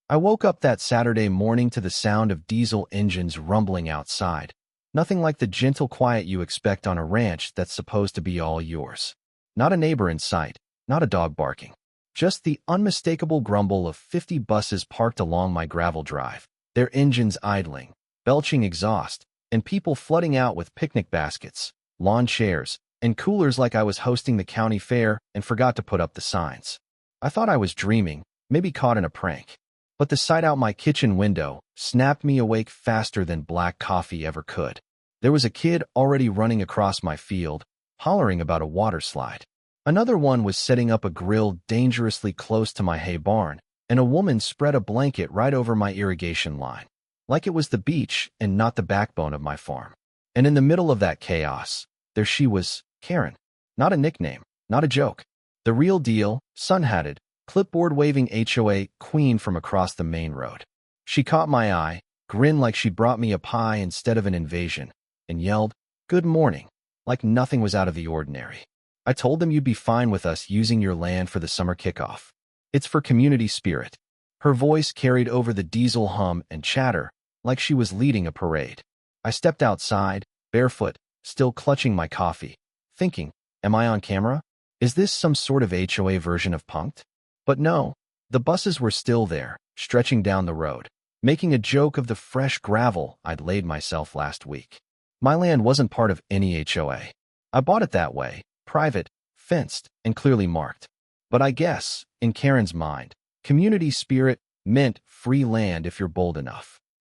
I woke up that Saturday morning to the sound of diesel engines rumbling outside. Nothing like the gentle quiet you expect on a ranch that's supposed to be all yours. Not a neighbor in sight, not a dog barking. Just the unmistakable grumble of 50 buses parked along my gravel drive, their engines idling, belching exhaust, and people flooding out with picnic baskets, lawn chairs, and coolers like I was hosting the county fair and forgot to put up the signs. I thought I was dreaming, maybe caught in a prank. But the sight out my kitchen window snapped me awake faster than black coffee ever could. There was a kid already running across my field, hollering about a water slide. Another one was setting up a grill dangerously close to my hay barn, and a woman spread a blanket right over my irrigation line, like it was the beach and not the backbone of my farm. And in the middle of that chaos, there she was, Karen. Not a nickname, not a joke. The real deal, sun-hatted, clipboard-waving HOA queen from across the main road. She caught my eye, grinned like she'd brought me a pie instead of an invasion, and yelled, "Good morning," like nothing was out of the ordinary. I told them you'd be fine with us using your land for the summer kickoff. It's for community spirit. Her voice carried over the diesel hum and chatter, like she was leading a parade. I stepped outside, barefoot, still clutching my coffee, thinking, am I on camera? Is this some sort of HOA version of Punk'd? But no, the buses were still there, stretching down the road, making a joke of the fresh gravel I'd laid myself last week. My land wasn't part of any HOA. I bought it that way, private, fenced, and clearly marked. But I guess, in Karen's mind, community spirit meant free land if you're bold enough.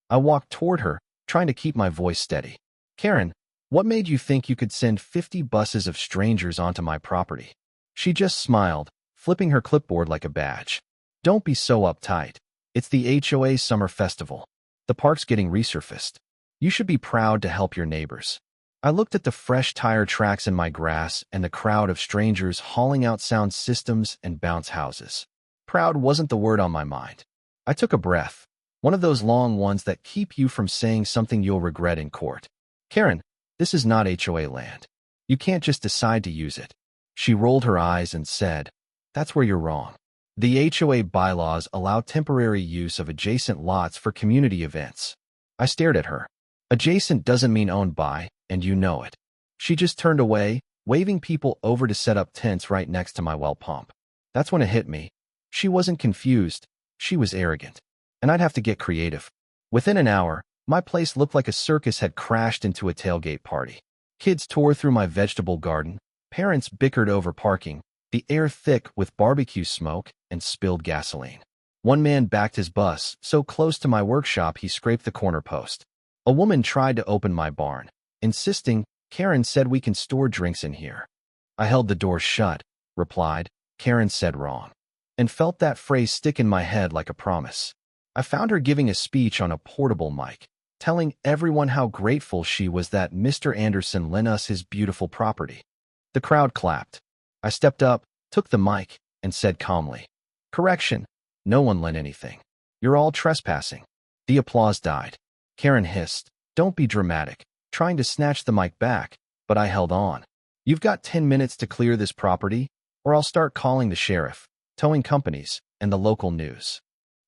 I walked toward her, trying to keep my voice steady. Karen, what made you think you could send 50 buses of strangers onto my property? She just smiled, flipping her clipboard like a badge. Don't be so uptight. It's the HOA Summer Festival. The park's getting resurfaced. You should be proud to help your neighbors. I looked at the fresh tire tracks in my grass and the crowd of strangers hauling out sound systems and bounce houses. Proud wasn't the word on my mind. I took a breath, one of those long ones that keep you from saying something you'll regret in court. Karen, this is not HOA land. You can't just decide to use it. She rolled her eyes and said, that's where you're wrong. The HOA bylaws allow temporary use of adjacent lots for community events. I stared at her. Adjacent doesn't mean owned by, and you know it. She just turned away, waving people over to set up tents right next to my well pump. That's when it hit me. She wasn't confused. She was arrogant. And I'd have to get creative. Within an hour, my place looked like a circus had crashed into a tailgate party. Kids tore through my vegetable garden. Parents bickered over parking, the air thick with barbecue smoke and spilled gasoline. One man backed his bus so close to my workshop he scraped the corner post. A woman tried to open my barn, insisting, Karen said we can store drinks in here. I held the door shut, replied, Karen said wrong, and felt that phrase stick in my head like a promise. I found her giving a speech on a portable mic, telling everyone how grateful she was that Mr. Anderson lent us his beautiful property. The crowd clapped. I stepped up, took the mic, and said calmly, correction, no one lent anything. You're all trespassing. The applause died. Karen hissed, don't be dramatic, trying to snatch the mic back, but I held on. You've got 10 minutes to clear this property, or I'll start calling the sheriff, towing companies, and the local news.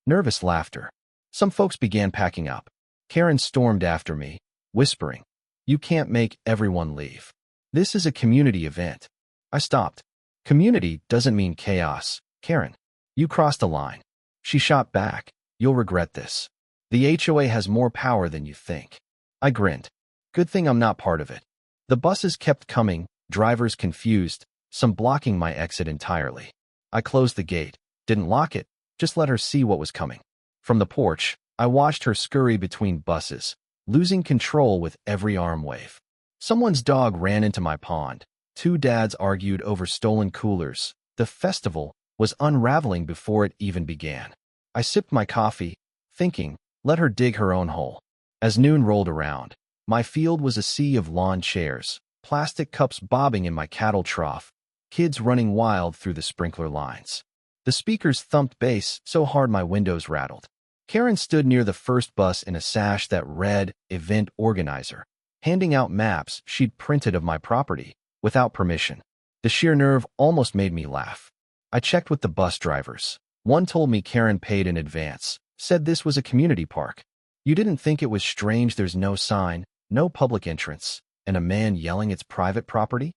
Nervous laughter. Some folks began packing up. Karen stormed after me, whispering, you can't make everyone leave. This is a community event. I stopped. Community doesn't mean chaos, Karen. You crossed a line. She shot back, you'll regret this. The HOA has more power than you think. I grinned. Good thing I'm not part of it. The buses kept coming, drivers confused, some blocking my exit entirely. I closed the gate, didn't lock it, just let her see what was coming. From the porch, I watched her scurry between buses, losing control with every arm wave. Someone's dog ran into my pond. Two dads argued over stolen coolers. The festival was unraveling before it even began. I sipped my coffee, thinking, let her dig her own hole. As noon rolled around, my field was a sea of lawn chairs, plastic cups bobbing in my cattle trough, kids running wild through the sprinkler lines. The speakers thumped bass so hard my windows rattled. Karen stood near the first bus in a sash that read, Event Organizer, handing out maps she'd printed of my property, without permission. The sheer nerve almost made me laugh. I checked with the bus drivers. One told me Karen paid in advance, Said this was a community park. You didn't think it was strange there's no sign, no public entrance, and a man yelling it's private property?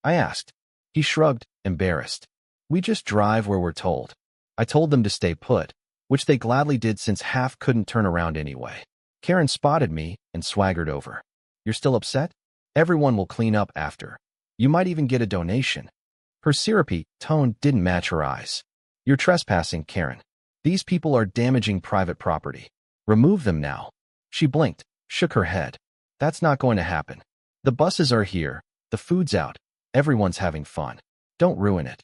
I asked. He shrugged, embarrassed. We just drive where we're told. I told them to stay put, which they gladly did since half couldn't turn around anyway. Karen spotted me and swaggered over. You're still upset? Everyone will clean up after. You might even get a donation. Her syrupy tone didn't match her eyes. You're trespassing, Karen. These people are damaging private property. Remove them now. She blinked, shook her head. That's not going to happen. The buses are here, the food's out, everyone's having fun. Don't ruin it.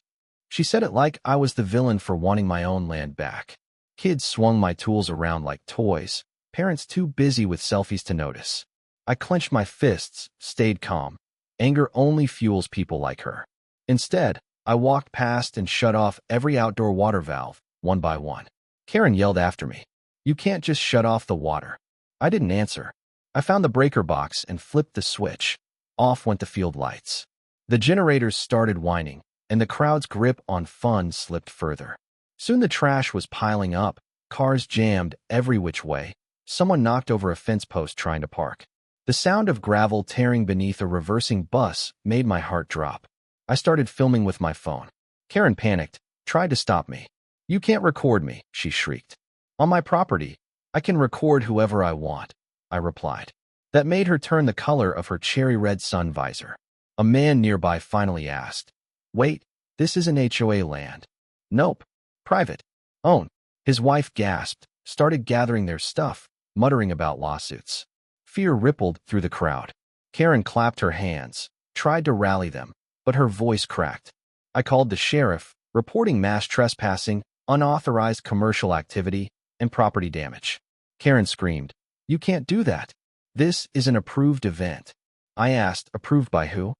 She said it like I was the villain for wanting my own land back. Kids swung my tools around like toys, parents too busy with selfies to notice. I clenched my fists, stayed calm. Anger only fuels people like her. Instead, I walked past and shut off every outdoor water valve, one by one. Karen yelled after me. You can't just shut off the water. I didn't answer. I found the breaker box and flipped the switch. Off went the field lights. The generators started whining, and the crowd's grip on fun slipped further. Soon the trash was piling up, cars jammed every which way. Someone knocked over a fence post trying to park. The sound of gravel tearing beneath a reversing bus made my heart drop. I started filming with my phone. Karen panicked, tried to stop me. You can't record me, she shrieked. On my property, I can record whoever I want, I replied. That made her turn the color of her cherry red sun visor. A man nearby finally asked, Wait, this isn't HOA land. Nope. Private. Own. His wife gasped, started gathering their stuff, muttering about lawsuits. Fear rippled through the crowd. Karen clapped her hands, tried to rally them, but her voice cracked. I called the sheriff, reporting mass trespassing, unauthorized commercial activity, and property damage. Karen screamed, You can't do that. This is an approved event. I asked, approved by who?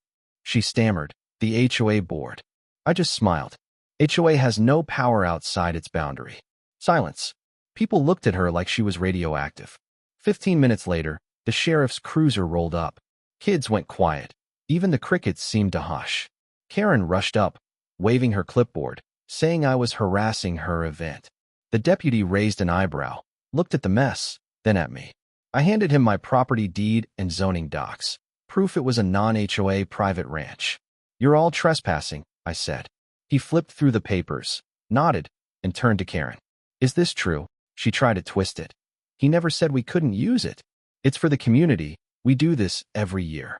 She stammered, the HOA board. I just smiled. HOA has no power outside its boundary. Silence. People looked at her like she was radioactive. 15 minutes later, the sheriff's cruiser rolled up. Kids went quiet. Even the crickets seemed to hush. Karen rushed up, waving her clipboard, saying I was harassing her event. The deputy raised an eyebrow, looked at the mess, then at me. I handed him my property deed and zoning docs, proof it was a non-HOA private ranch. You're all trespassing, I said. He flipped through the papers, nodded, and turned to Karen. Is this true? She tried to twist it. He never said we couldn't use it. It's for the community. We do this every year.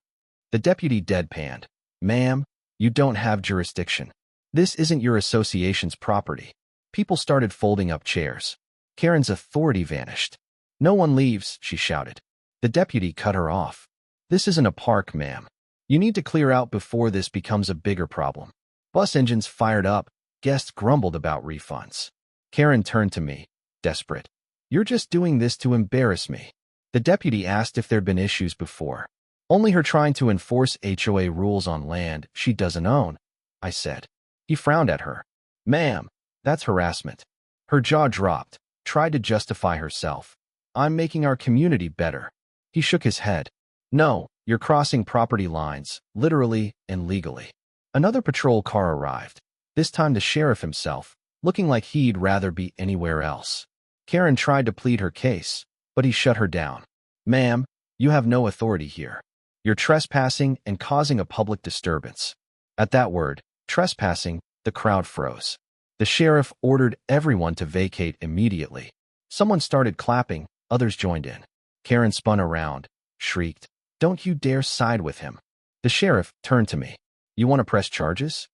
The deputy deadpanned. Ma'am, you don't have jurisdiction. This isn't your association's property. People started folding up chairs. Karen's authority vanished. No one leaves, she shouted. The deputy cut her off. This isn't a park, ma'am. You need to clear out before this becomes a bigger problem. Bus engines fired up. Guests grumbled about refunds. Karen turned to me, desperate. You're just doing this to embarrass me. The deputy asked if there'd been issues before. Only her trying to enforce HOA rules on land she doesn't own, I said. He frowned at her. Ma'am, that's harassment. Her jaw dropped, tried to justify herself. I'm making our community better. He shook his head. No, you're crossing property lines, literally and legally. Another patrol car arrived, this time the sheriff himself, looking like he'd rather be anywhere else. Karen tried to plead her case, but he shut her down. Ma'am, you have no authority here. You're trespassing and causing a public disturbance. At that word, trespassing, the crowd froze. The sheriff ordered everyone to vacate immediately. Someone started clapping, others joined in. Karen spun around, shrieked, Don't you dare side with him. The sheriff turned to me. You want to press charges?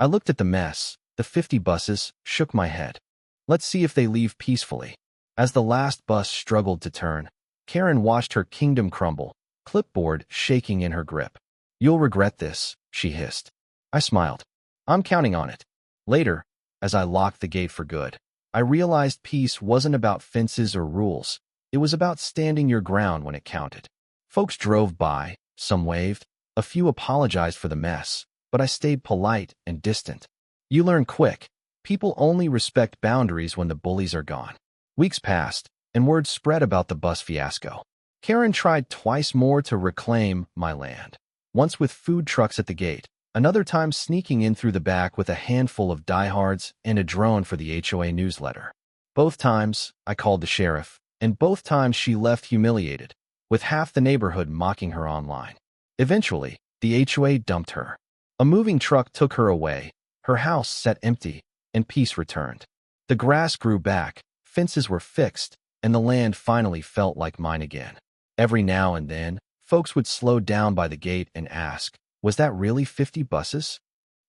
I looked at the mess, the 50 buses, shook my head. Let's see if they leave peacefully. As the last bus struggled to turn, Karen watched her kingdom crumble, clipboard shaking in her grip. You'll regret this, she hissed. I smiled. I'm counting on it. Later, as I locked the gate for good, I realized peace wasn't about fences or rules. It was about standing your ground when it counted. Folks drove by, some waved, a few apologized for the mess, but I stayed polite and distant. You learn quick. People only respect boundaries when the bullies are gone. Weeks passed, and word spread about the bus fiasco. Karen tried twice more to reclaim my land. Once with food trucks at the gate, another time sneaking in through the back with a handful of diehards and a drone for the HOA newsletter. Both times, I called the sheriff, and both times she left humiliated, with half the neighborhood mocking her online. Eventually, the HOA dumped her. A moving truck took her away, her house set empty, and peace returned. The grass grew back, fences were fixed, and the land finally felt like mine again. Every now and then, folks would slow down by the gate and ask, "Was that really 50 buses?"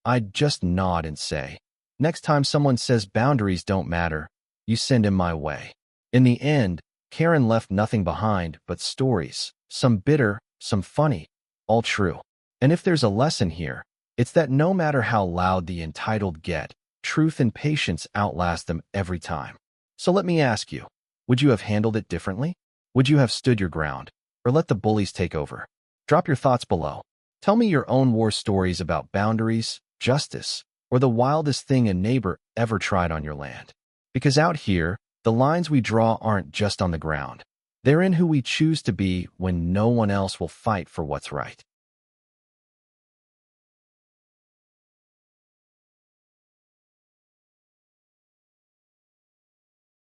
I'd just nod and say, "Next time someone says boundaries don't matter, you send him my way." In the end, Karen left nothing behind but stories, some bitter, some funny, all true. And if there's a lesson here, it's that no matter how loud the entitled get, truth and patience outlast them every time. So let me ask you, would you have handled it differently? Would you have stood your ground, or let the bullies take over? Drop your thoughts below. Tell me your own war stories about boundaries, justice, or the wildest thing a neighbor ever tried on your land. Because out here, the lines we draw aren't just on the ground. They're in who we choose to be when no one else will fight for what's right.